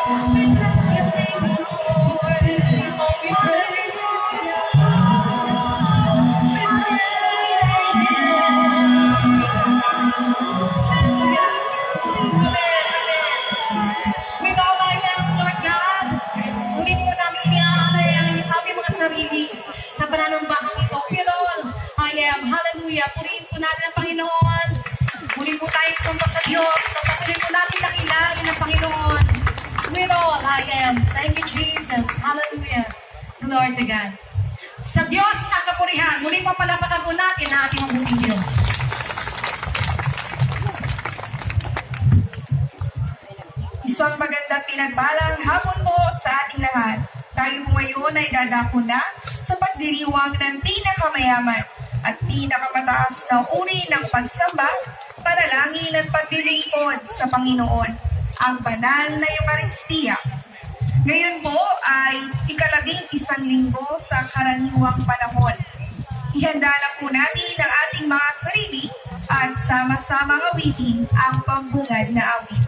We bless your name, Lord. Oh, we praise with all I am, Lord God, muli po namin iniaalay ang aming mga sarili sa pananambahang ito. With all I am, hallelujah. Purihin po natin ang Panginoon. Muli po tayong sumpa sa Diyos. So patuloy po natin nakilangin ang Panginoon. With all I am. Thank you, Jesus. Hallelujah. Glory to God. Sa Diyos ang kapurihan. Muli po palapatan po natin ang ating mabuting Diyos. Isang magandang pinagbalang hapon po sa ating lahat. Tayo po ngayon ay dadako na sa pagdiriwang ng pinakamayaman at pinakamataas na uri ng pagsamba, panalangin at paglilingkod sa Panginoon, ang banal na Eucharistia. Ngayon po ay ika-11 linggo sa karaniwang panahon. Ihanda na po natin ang ating mga sarili at sama-sama awitin ang pambungad na awit.